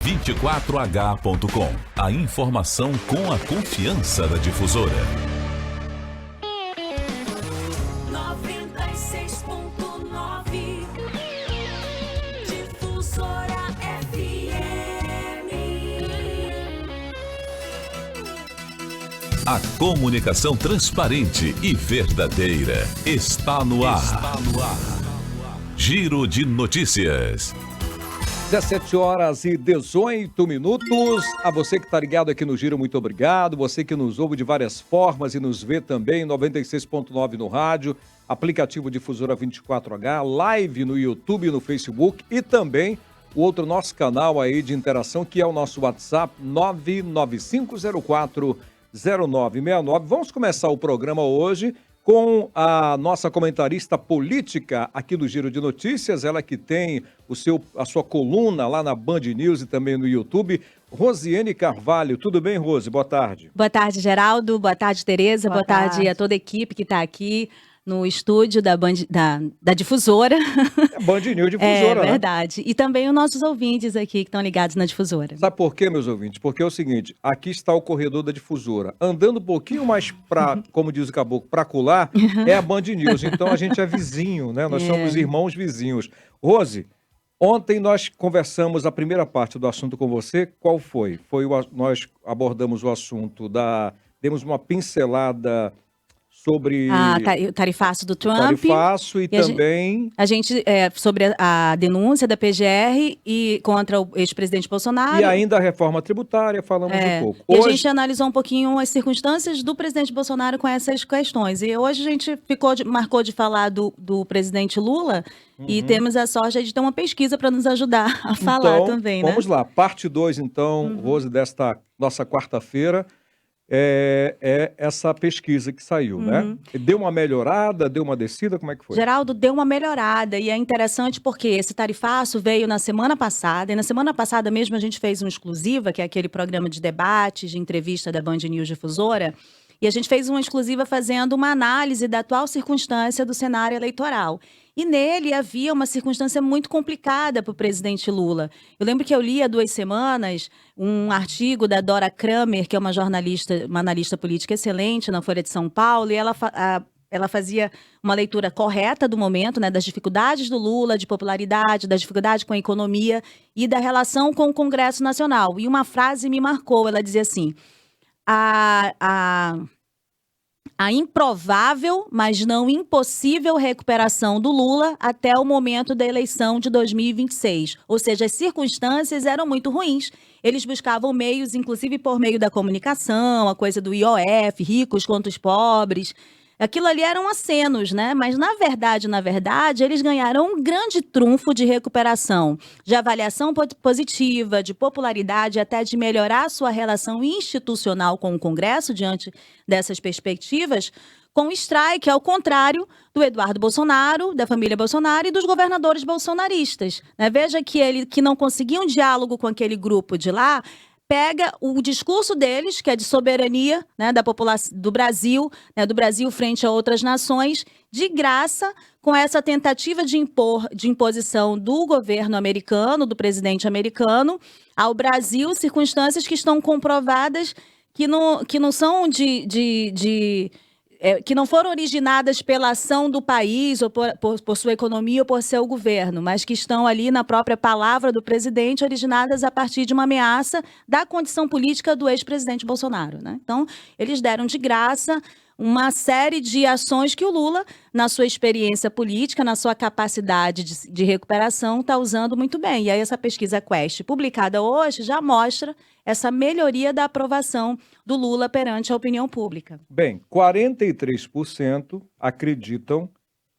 24h.com. A informação com a confiança da Difusora. 96.9 Difusora FM. A comunicação transparente e verdadeira está no ar. Giro de Notícias. 17h18. A você que está ligado aqui no Giro, muito obrigado. Você que nos ouve de várias formas e nos vê também, 96.9 no rádio, aplicativo Difusora 24H, live no YouTube e no Facebook e também o outro nosso canal aí de interação, que é o nosso WhatsApp 995040969. Vamos começar o programa hoje com a nossa comentarista política aqui do Giro de Notícias, ela que tem a sua coluna lá na Band News e também no YouTube, Rosiane Carvalho. Tudo bem, Rose? Boa tarde. Boa tarde, Geraldo. Boa tarde, Tereza. Boa tarde a toda a equipe que está aqui no estúdio da Difusora. É Band News Difusora, É verdade. E também os nossos ouvintes aqui que estão ligados na Difusora. Sabe por quê, meus ouvintes? Porque é o seguinte, aqui está o corredor da Difusora. Andando um pouquinho mais para, como diz o caboclo, para colar, é a Band News. Então a gente é vizinho, né? Nós somos irmãos vizinhos. Rose, ontem nós conversamos a primeira parte do assunto com você. Qual foi? Nós abordamos o assunto demos uma pincelada sobre o tarifaço do Trump. Tarifaço e também... A gente sobre a denúncia da PGR e contra o ex-presidente Bolsonaro. E ainda a reforma tributária, falamos um pouco. E a gente analisou um pouquinho as circunstâncias do presidente Bolsonaro com essas questões. E hoje a gente marcou de falar do presidente Lula e temos a sorte de ter uma pesquisa para nos ajudar a falar também, né? Vamos lá, parte 2 então, Rose, desta nossa quarta-feira. É essa pesquisa que saiu, né? Deu uma melhorada, deu uma descida, como é que foi? Geraldo, deu uma melhorada e é interessante porque esse tarifaço veio na semana passada, e na semana passada mesmo a gente fez uma exclusiva, que é aquele programa de debate, de entrevista da Band News Difusora, e a gente fez uma exclusiva fazendo uma análise da atual circunstância do cenário eleitoral. E nele havia uma circunstância muito complicada para o presidente Lula. Eu lembro que eu li há 2 semanas um artigo da Dora Kramer, que é uma analista política excelente na Folha de São Paulo, e ela fazia uma leitura correta do momento, né, das dificuldades do Lula, de popularidade, da dificuldade com a economia e da relação com o Congresso Nacional. E uma frase me marcou, ela dizia assim: a improvável, mas não impossível recuperação do Lula até o momento da eleição de 2026. Ou seja, as circunstâncias eram muito ruins. Eles buscavam meios, inclusive por meio da comunicação, a coisa do IOF, ricos contra os pobres. Aquilo ali eram acenos, né? Mas, na verdade, eles ganharam um grande trunfo de recuperação, de avaliação positiva, de popularidade, até de melhorar a sua relação institucional com o Congresso, diante dessas perspectivas, com o strike, ao contrário do Eduardo Bolsonaro, da família Bolsonaro e dos governadores bolsonaristas, né? Veja que não conseguiam diálogo com aquele grupo de lá, pega o discurso deles, que é de soberania, né, da população do Brasil, né, do Brasil frente a outras nações, de graça, com essa tentativa de imposição do governo americano, do presidente americano, ao Brasil, circunstâncias que estão comprovadas que não são que não foram originadas pela ação do país, ou por sua economia, ou por seu governo, mas que estão ali na própria palavra do presidente, originadas a partir de uma ameaça da condição política do ex-presidente Bolsonaro, né? Então, eles deram de graça uma série de ações que o Lula, na sua experiência política, na sua capacidade de recuperação, está usando muito bem. E aí essa pesquisa Quest, publicada hoje, já mostra essa melhoria da aprovação do Lula perante a opinião pública. Bem, 43% acreditam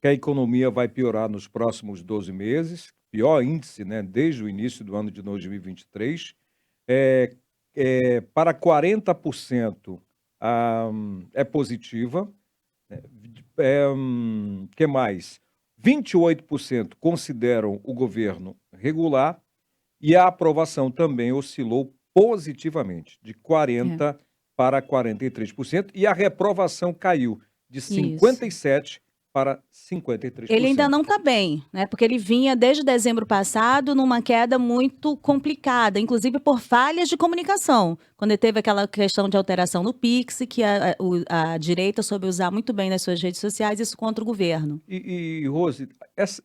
que a economia vai piorar nos próximos 12 meses, pior índice, né, desde o início do ano de 2023. Para 40%, é positiva. Que mais? 28% consideram o governo regular e a aprovação também oscilou positivamente, de 40% para 43%, e a reprovação caiu de 57% para 53%. Ele ainda não está bem, né? Porque ele vinha desde dezembro passado numa queda muito complicada, inclusive por falhas de comunicação. Quando ele teve aquela questão de alteração no Pix, que a direita soube usar muito bem nas suas redes sociais, isso contra o governo. E Rose,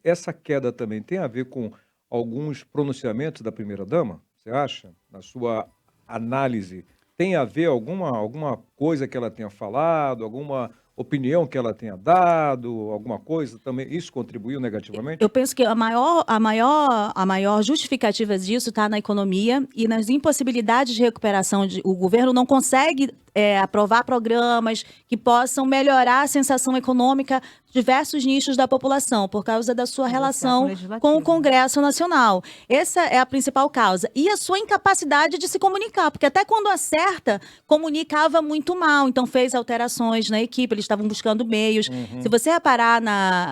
essa queda também tem a ver com alguns pronunciamentos da primeira-dama? Você acha? Na sua análise, tem a ver alguma coisa que ela tenha falado, alguma opinião que ela tenha dado, alguma coisa também? Isso contribuiu negativamente? Eu penso que a maior justificativa disso está na economia e nas impossibilidades de recuperação. O governo não consegue aprovar programas que possam melhorar a sensação econômica de diversos nichos da população, por causa da sua relação com o Congresso Nacional. Essa é a principal causa. E a sua incapacidade de se comunicar, porque até quando acerta, comunicava muito mal. Então fez alterações na equipe, eles estavam buscando meios. Se você reparar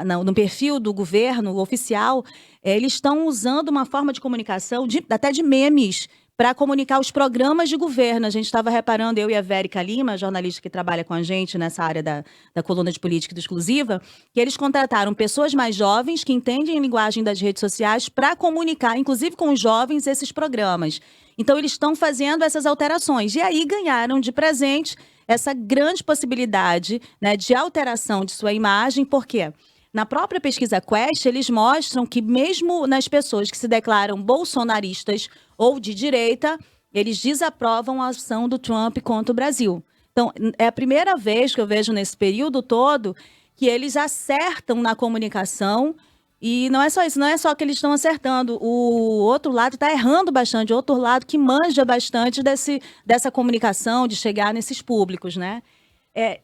no perfil do governo oficial, eles estão usando uma forma de comunicação, até de memes, para comunicar os programas de governo. A gente estava reparando, eu e a Vérica Lima, jornalista que trabalha com a gente nessa área da coluna de política do Exclusiva, que eles contrataram pessoas mais jovens que entendem a linguagem das redes sociais para comunicar, inclusive com os jovens, esses programas. Então, eles estão fazendo essas alterações. E aí ganharam de presente essa grande possibilidade, né, de alteração de sua imagem. Por quê? Na própria pesquisa Quest, eles mostram que mesmo nas pessoas que se declaram bolsonaristas ou de direita, eles desaprovam a ação do Trump contra o Brasil. Então, é a primeira vez que eu vejo nesse período todo que eles acertam na comunicação. E não é só isso, não é só que eles estão acertando. O outro lado está errando bastante, o outro lado que manja bastante dessa comunicação, de chegar nesses públicos, né?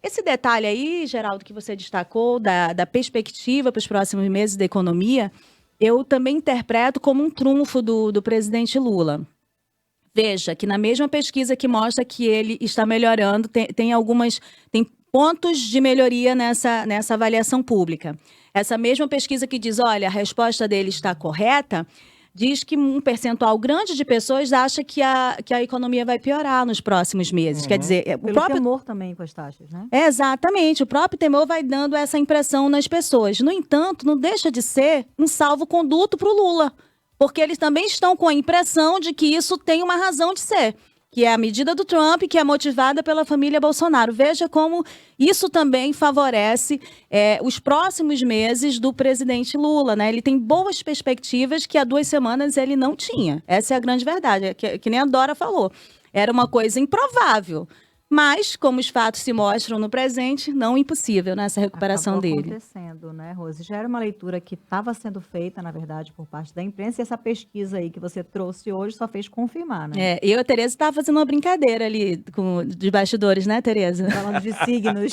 Esse detalhe aí, Geraldo, que você destacou, da perspectiva para os próximos meses da economia, eu também interpreto como um trunfo do presidente Lula. Veja que na mesma pesquisa que mostra que ele está melhorando, tem pontos de melhoria nessa avaliação pública. Essa mesma pesquisa que diz, olha, a resposta dele está correta, diz que um percentual grande de pessoas acha que a economia vai piorar nos próximos meses. Quer dizer, o Pelo próprio temor também com as taxas, né? Exatamente, o próprio temor vai dando essa impressão nas pessoas. No entanto, não deixa de ser um salvo-conduto para o Lula, porque eles também estão com a impressão de que isso tem uma razão de ser, que é a medida do Trump, que é motivada pela família Bolsonaro. Veja como isso também favorece os próximos meses do presidente Lula, né? Ele tem boas perspectivas que há 2 semanas ele não tinha. Essa é a grande verdade, que nem a Dora falou. Era uma coisa improvável. Mas, como os fatos se mostram no presente, não impossível nessa recuperação Acabou dele. acontecendo, né, Rose? Já era uma leitura que estava sendo feita, na verdade, por parte da imprensa, e essa pesquisa aí que você trouxe hoje só fez confirmar, né? Eu e a Tereza estava fazendo uma brincadeira ali de bastidores, né, Tereza? Falando de signos.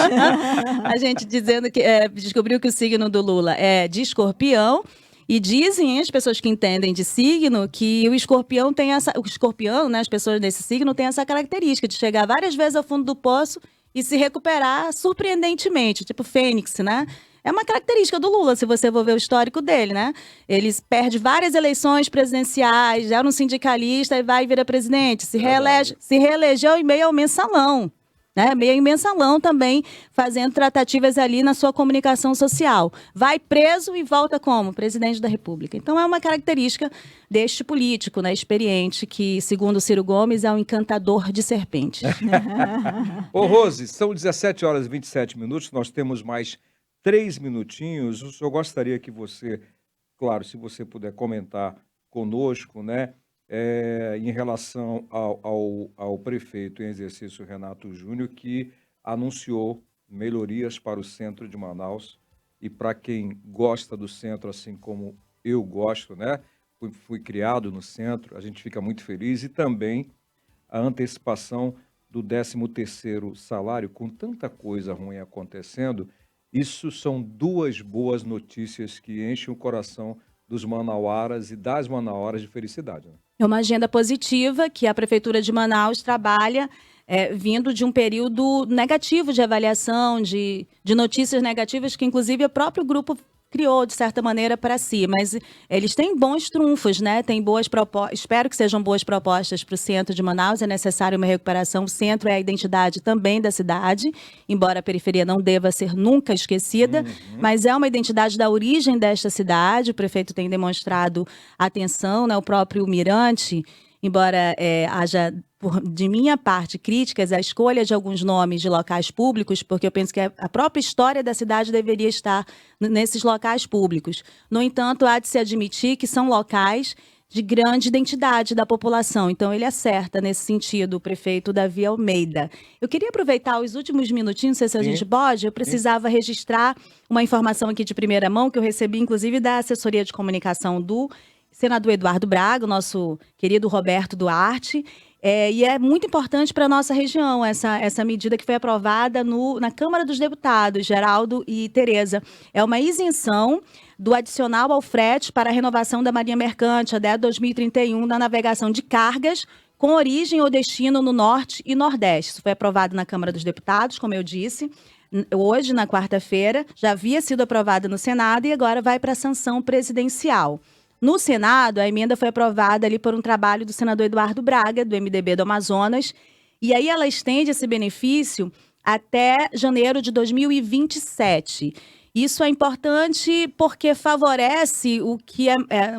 A gente dizendo que descobriu que o signo do Lula é de Escorpião. E dizem as pessoas que entendem de signo que o escorpião tem o escorpião, né, as pessoas desse signo têm essa característica de chegar várias vezes ao fundo do poço e se recuperar surpreendentemente, tipo Fênix, né? É uma característica do Lula, se você for ver o histórico dele, né? Ele perde várias eleições presidenciais, era um sindicalista e vai virar presidente, se reelegeu em meio ao mensalão. Meio em mensalão também, fazendo tratativas ali na sua comunicação social. Vai preso e volta como? Presidente da República. Então, é uma característica deste político, né, experiente, que, segundo Ciro Gomes, é um encantador de serpentes. Ô, Rose, são 17 horas e 27 minutos, nós temos mais 3 minutinhos. Eu gostaria que você, claro, se você puder comentar conosco, né, em relação ao prefeito em exercício, Renato Júnior, que anunciou melhorias para o centro de Manaus. E para quem gosta do centro, assim como eu gosto, né? Fui criado no centro, a gente fica muito feliz. E também a antecipação do 13º salário, com tanta coisa ruim acontecendo. Isso são 2 boas notícias que enchem o coração dos manauaras e das manauaras de felicidade, né? É uma agenda positiva que a Prefeitura de Manaus trabalha vindo de um período negativo de avaliação, de notícias negativas que, inclusive, o próprio grupo criou, de certa maneira, para si. Mas eles têm bons trunfos, né? Tem boas propostas, espero que sejam boas propostas para o centro de Manaus. É necessário uma recuperação. O centro é a identidade também da cidade, embora a periferia não deva ser nunca esquecida, mas é uma identidade da origem desta cidade. O prefeito tem demonstrado atenção, né? O próprio Mirante, embora haja, de minha parte, críticas à escolha de alguns nomes de locais públicos, porque eu penso que a própria história da cidade deveria estar nesses locais públicos. No entanto, há de se admitir que são locais de grande identidade da população. Então, ele acerta nesse sentido, o prefeito Davi Almeida. Eu queria aproveitar os últimos minutinhos, não sei se a Sim. gente pode, eu precisava registrar uma informação aqui de primeira mão, que eu recebi, inclusive, da assessoria de comunicação do senador Eduardo Braga, o nosso querido Roberto Duarte. E é muito importante para a nossa região essa medida que foi aprovada na Câmara dos Deputados, Geraldo e Tereza. É uma isenção do adicional ao frete para a renovação da Marinha Mercante até 2031 na navegação de cargas com origem ou destino no Norte e Nordeste. Isso foi aprovado na Câmara dos Deputados, como eu disse. Hoje, na quarta-feira, já havia sido aprovada no Senado e agora vai para a sanção presidencial. No Senado, a emenda foi aprovada ali por um trabalho do senador Eduardo Braga, do MDB do Amazonas, e aí ela estende esse benefício até janeiro de 2027. Isso é importante porque favorece o que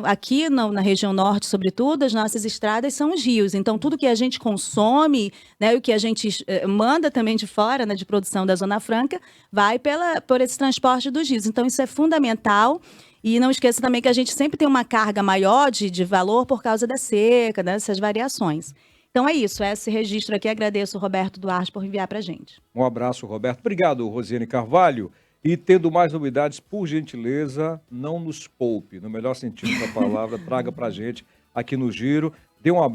aqui na região norte, sobretudo, as nossas estradas são os rios. Então, tudo que a gente consome, né, o que a gente manda também de fora, né, de produção da Zona Franca, vai por esse transporte dos rios. Então, isso é fundamental. E não esqueça também que a gente sempre tem uma carga maior de valor por causa da seca, dessas variações. Então é isso, esse registro aqui. Agradeço o Roberto Duarte por enviar para a gente. Um abraço, Roberto. Obrigado, Rosiane Carvalho. E tendo mais novidades, por gentileza, não nos poupe. No melhor sentido da palavra, traga para a gente aqui no Giro. Dê um abraço.